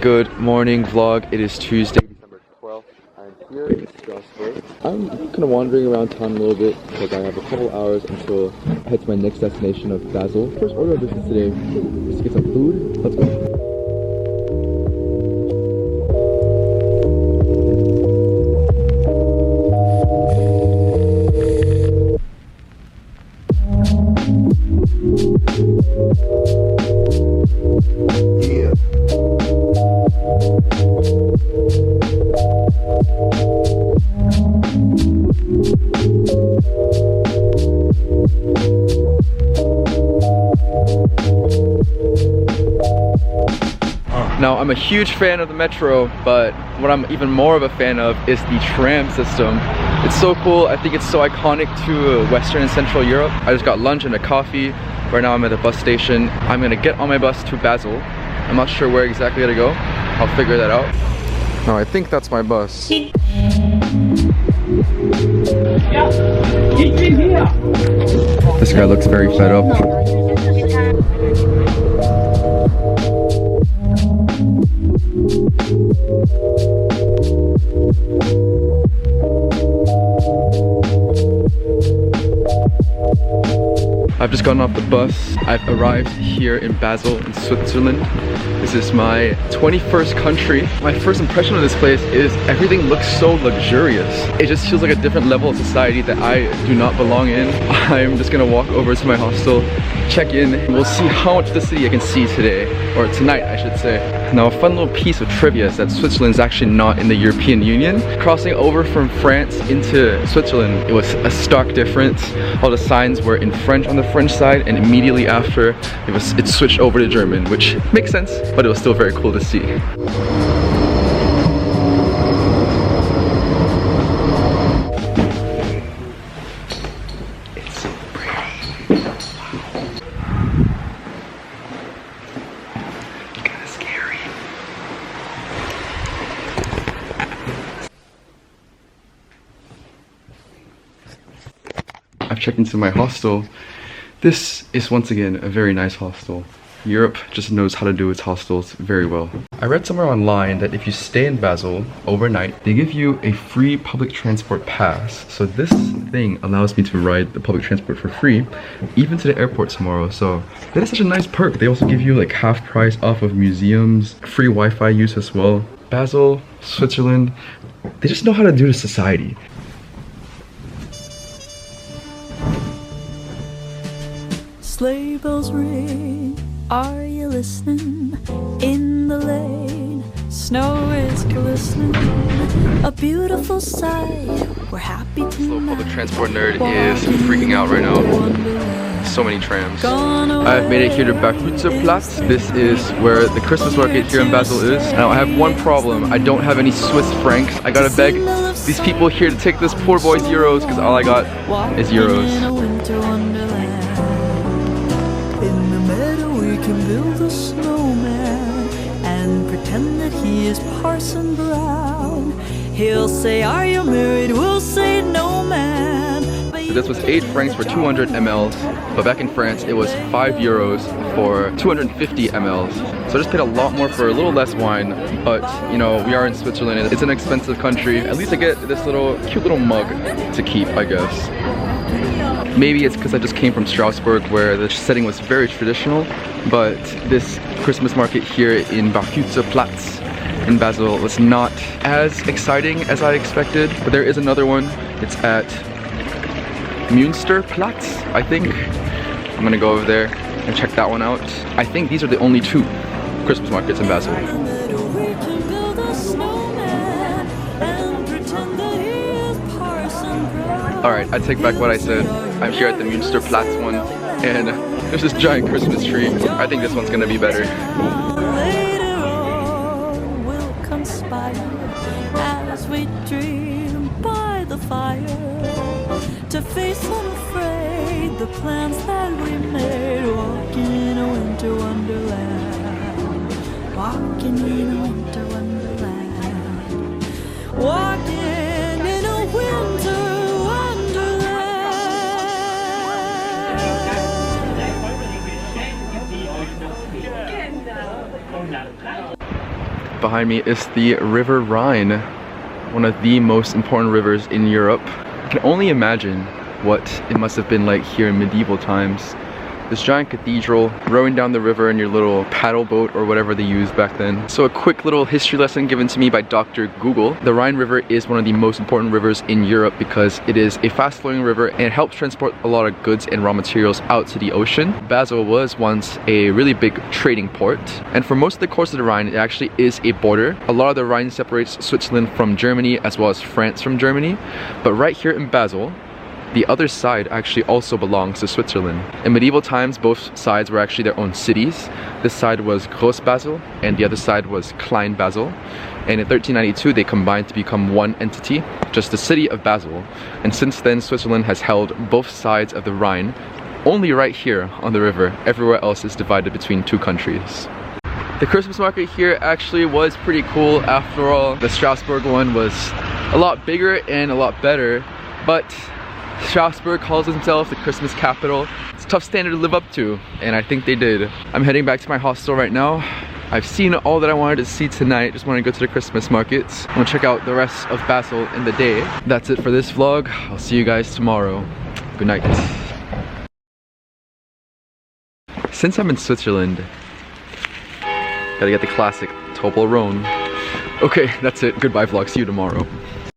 Good morning vlog. It is Tuesday, December 12th. I'm here in Strasbourg. I'm kind of wandering around town a little bit because I have a couple hours until I head to my next destination of Basel. First order of business today is to get some food. Let's go. Now, I'm a huge fan of the metro, but what I'm even more of a fan of is the tram system. It's so cool. I think it's so iconic to Western and Central Europe. I just got lunch and a coffee. Right now I'm at the bus station. I'm gonna get on my bus to Basel. I'm not sure where exactly to go. I'll figure that out. No, I think that's my bus. This guy looks very fed up. I've just gotten off the bus. I've arrived here in Basel in Switzerland. This is my 21st country. My first impression of this place is everything looks so luxurious. It just feels like a different level of society that I do not belong in. I'm just gonna walk over to my hostel, check in, and we'll see how much of the city I can see today, or tonight I should say. Now, a fun little piece of trivia is that Switzerland is actually not in the European Union. Crossing over from France into Switzerland, it was a stark difference. All the signs were in French on the French side, and immediately after it switched over to German, which makes sense, but it was still very cool to see. It's so pretty. Kinda scary. I've checked into my hostel. This is once again a very nice hostel. Europe just knows how to do its hostels very well. I read somewhere online that if you stay in Basel overnight, they give you a free public transport pass. So this thing allows me to ride the public transport for free, even to the airport tomorrow. So that is such a nice perk. They also give you like half price off of museums, free Wi-Fi use as well. Basel, Switzerland, they just know how to do the society. Sleigh bells ring, are you listening? In the lane, snow is glistening, a beautiful sight, we're happy tonight. This little public transport nerd is freaking out right now. So many trams. I've made it here to Platz. This is where the Christmas market here in Basel is. Now I have one problem, I don't have any Swiss francs. I gotta beg these people here to take this poor boy's euros, because all I got is euros. In the meadow we can build a snowman and pretend that he is Parson Brown. He'll say, are you married? We'll say, no man. So this was 8 francs for 200 ml, but back in France it was 5 euros for 250 ml. So I just paid a lot more for a little less wine, but you know, we are in Switzerland, it's an expensive country. At least I get this cute little mug to keep, I guess. Maybe it's because I just came from Strasbourg where the setting was very traditional, but this Christmas market here in Platz in Basel was not as exciting as I expected, but there is another one. It's at Platz, I think. I'm gonna go over there and check that one out. I think these are the only 2 Christmas markets in Basel. Alright, I take back what I said. I'm here at the Platz one, and there's this giant Christmas tree. I think this one's gonna be better. Later on we'll conspire as we dream by the fire to face unafraid the plans that we made, walking in a winter wonderland, walking in a winter wonderland, walking in a winter wonderland. behind me is the River Rhine, one of the most important rivers in Europe. I can only imagine what it must have been like here in medieval times. This giant cathedral, rowing down the river in your little paddle boat or whatever they used back then. So a quick little history lesson given to me by Dr. Google. The Rhine River is one of the most important rivers in Europe because it is a fast flowing river and it helps transport a lot of goods and raw materials out to the ocean. Basel was once a really big trading port, and for most of the course of the Rhine, it actually is a border. A lot of the Rhine separates Switzerland from Germany as well as France from Germany, but right here in Basel, the other side actually also belongs to Switzerland. In medieval times, both sides were actually their own cities. This side was Groß Basel and the other side was Klein Basel. And in 1392, they combined to become one entity, just the city of Basel. And since then, Switzerland has held both sides of the Rhine, only right here on the river. Everywhere else is divided between two countries. The Christmas market here actually was pretty cool after all. The Strasbourg one was a lot bigger and a lot better, but Strasbourg calls himself the Christmas capital. It's a tough standard to live up to, and I think they did. I'm heading back to my hostel right now. I've seen all that I wanted to see tonight. Just want to go to the Christmas markets. I'm gonna check out the rest of Basel in the day. That's it for this vlog. I'll see you guys tomorrow. Good night. Since I'm in Switzerland, gotta get the classic Toblerone. Okay, that's it. Goodbye vlog. See you tomorrow.